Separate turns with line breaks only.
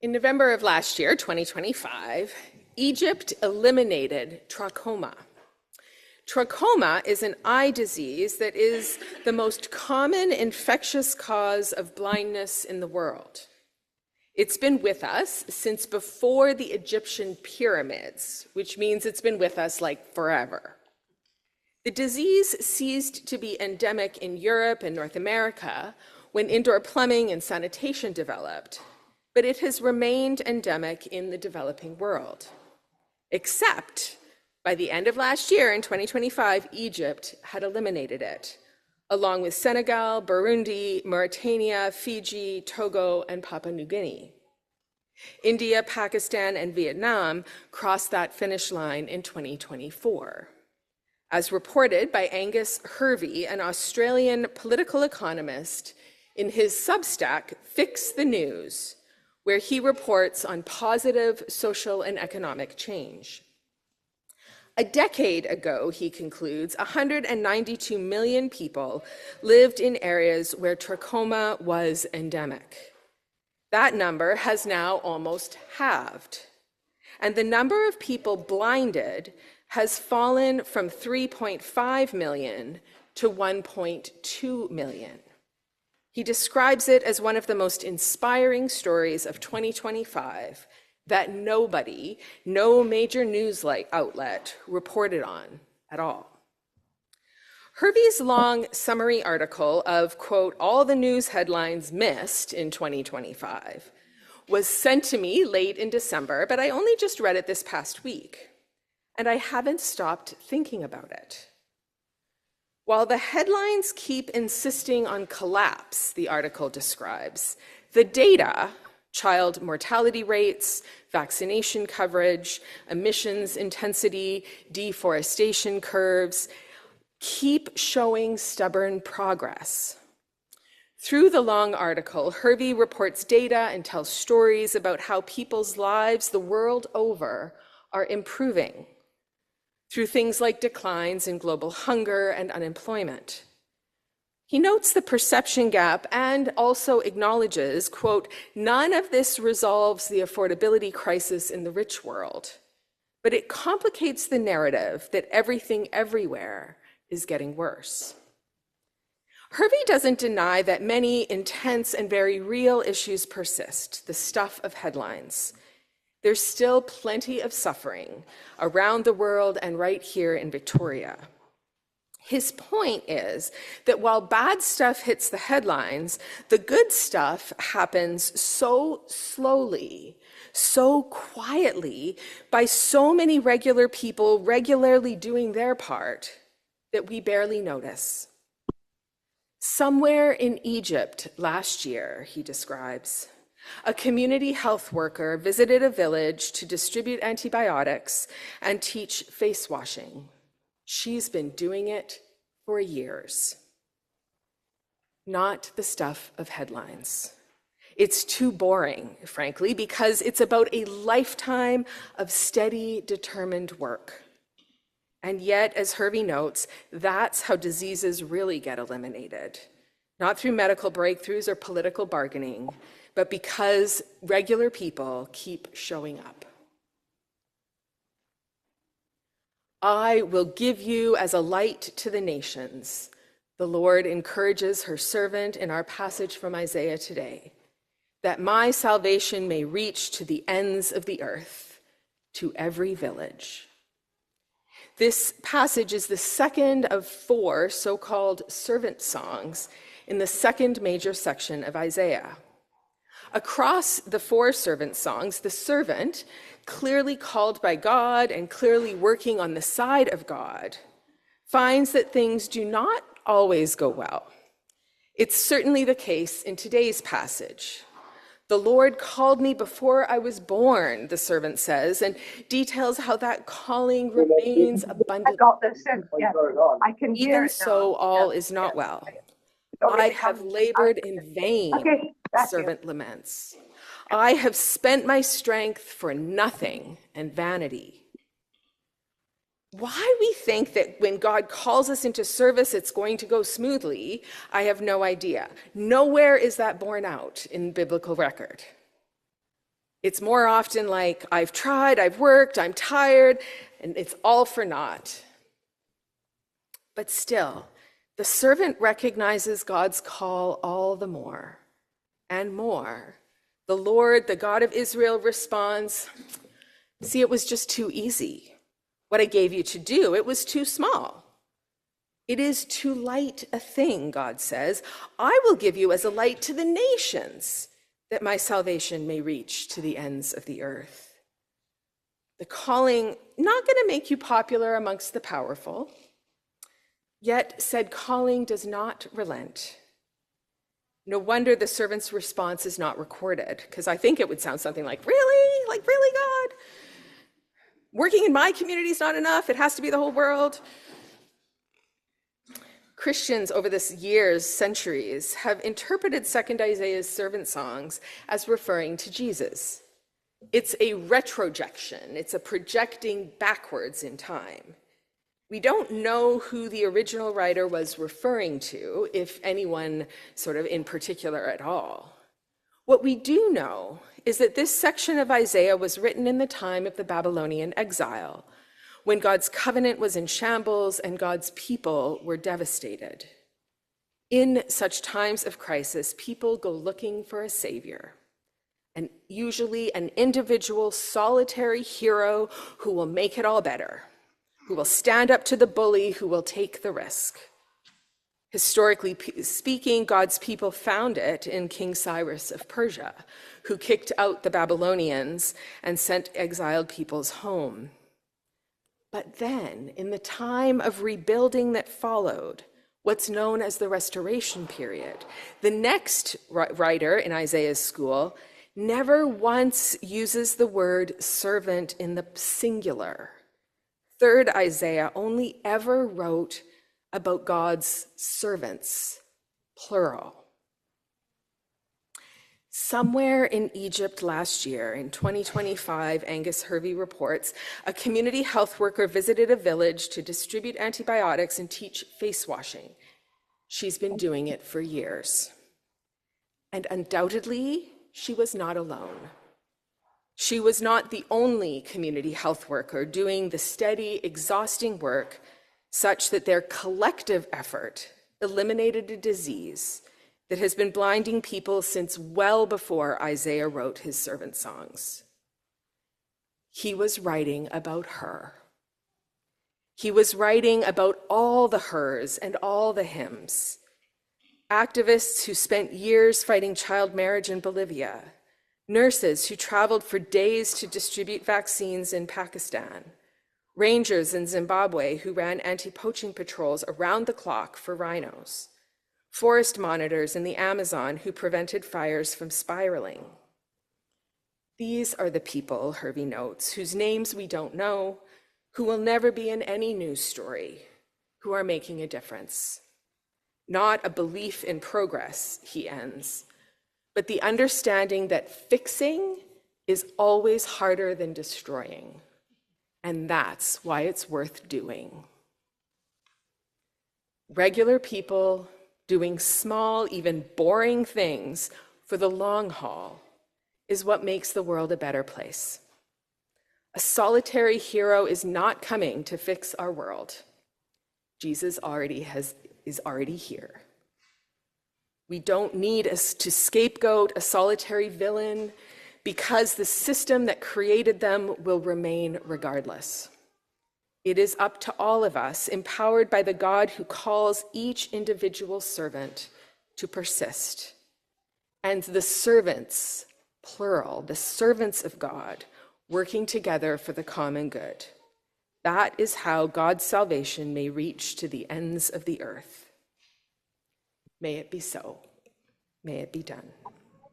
In November of last year, 2025, Egypt eliminated trachoma. Trachoma is an eye disease that is the most common infectious cause of blindness in the world. It's been with us since before the Egyptian pyramids, which means it's been with us like forever. The disease ceased to be endemic in Europe and North America when indoor plumbing and sanitation developed, but it has remained endemic in the developing world. Except by the end of last year, in 2025, Egypt had eliminated it, along with Senegal, Burundi, Mauritania, Fiji, Togo, and Papua New Guinea. India, Pakistan, and Vietnam crossed that finish line in 2024. As reported by Angus Hervey, an Australian political economist, in his Substack, Fix the News, where he reports on positive social and economic change. A decade ago, he concludes, 192 million people lived in areas where trachoma was endemic. That number has now almost halved, and the number of people blinded has fallen from 3.5 million to 1.2 million. He describes it as one of the most inspiring stories of 2025 that nobody, no major news outlet reported on at all. Hervey's long summary article of, quote, all the news headlines missed in 2025 was sent to me late in December, but I only just read it this past week, and I haven't stopped thinking about it. While the headlines keep insisting on collapse, the article describes, the data, child mortality rates, vaccination coverage, emissions intensity, deforestation curves, keep showing stubborn progress. Through the long article, Hervey reports data and tells stories about how people's lives the world over are improving through things like declines in global hunger and unemployment. He notes the perception gap and also acknowledges, quote, none of this resolves the affordability crisis in the rich world, but it complicates the narrative that everything everywhere is getting worse. Hervey doesn't deny that many intense and very real issues persist, the stuff of headlines. There's still plenty of suffering around the world and right here in Victoria. His point is that while bad stuff hits the headlines, the good stuff happens so slowly, so quietly, by so many regular people regularly doing their part that we barely notice. Somewhere in Egypt last year, he describes, a community health worker visited a village to distribute antibiotics and teach face washing. She's been doing it for years. Not the stuff of headlines. It's too boring, frankly, because it's about a lifetime of steady, determined work. And yet, as Hervey notes, that's how diseases really get eliminated. Not through medical breakthroughs or political bargaining, but because regular people keep showing up. I will give you as a light to the nations, the Lord encourages her servant in our passage from Isaiah today, that my salvation may reach to the ends of the earth, to every village. This passage is the second of 4 so-called servant songs in the second major section of Isaiah. Across the 4 servant songs, the servant, clearly called by God and clearly working on the side of God, finds that things do not always go well. It's certainly the case in today's passage. The Lord called me before I was born, the servant says, and details how that calling remains abundant.
I got this. Yeah, I can hear
Even
it
so,
now.
all is not well. I have labored in vain, the servant laments. I have spent my strength for nothing and vanity. Why we think that when God calls us into service, it's going to go smoothly, I have no idea. Nowhere is that borne out in biblical record. It's more often like, I've tried, I've worked, I'm tired, and it's all for naught. But still, the servant recognizes God's call all the more and more. The Lord, the God of Israel, responds, see, it was just too easy. What I gave you to do, it was too small. It is too light a thing, God says. I will give you as a light to the nations, that my salvation may reach to the ends of the earth. The calling, not going to make you popular amongst the powerful, yet said calling does not relent. No wonder the servant's response is not recorded, because I think it would sound something like, really? Like, really, God? Working in my community is not enough. It has to be the whole world. Christians over the years, centuries, have interpreted 2nd Isaiah's servant songs as referring to Jesus. It's a retrojection. It's a projecting backwards in time. We don't know who the original writer was referring to, if anyone sort of in particular at all. What we do know is that this section of Isaiah was written in the time of the Babylonian exile, when God's covenant was in shambles and God's people were devastated. In such times of crisis, people go looking for a savior, and usually an individual solitary hero who will make it all better, who will stand up to the bully, who will take the risk. Historically speaking, God's people found it in King Cyrus of Persia, who kicked out the Babylonians and sent exiled peoples home. But then, in the time of rebuilding that followed, what's known as the Restoration period, the next writer in Isaiah's school never once uses the word servant in the singular. 3rd Isaiah only ever wrote about God's servants, plural. Somewhere in Egypt last year, in 2025, Angus Hervey reports, a community health worker visited a village to distribute antibiotics and teach face washing. She's been doing it for years. And undoubtedly, she was not alone. She was not the only community health worker doing the steady, exhausting work such that their collective effort eliminated a disease that has been blinding people since well before Isaiah wrote his servant songs. He was writing about her. He was writing about all the hers and all the hims. Activists who spent years fighting child marriage in Bolivia, nurses who traveled for days to distribute vaccines in Pakistan, rangers in Zimbabwe who ran anti-poaching patrols around the clock for rhinos, forest monitors in the Amazon who prevented fires from spiraling. These are the people, Hervey notes, whose names we don't know, who will never be in any news story, who are making a difference. Not a belief in progress, he ends, but the understanding that fixing is always harder than destroying, and that's why it's worth doing. Regular people doing small, even boring things for the long haul is what makes the world a better place. A solitary hero is not coming to fix our world. Jesus is already here. We don't need us to scapegoat a solitary villain because the system that created them will remain regardless. It is up to all of us, empowered by the God who calls each individual servant to persist. And the servants, plural, the servants of God, working together for the common good. That is how God's salvation may reach to the ends of the earth. May it be so. May it be done.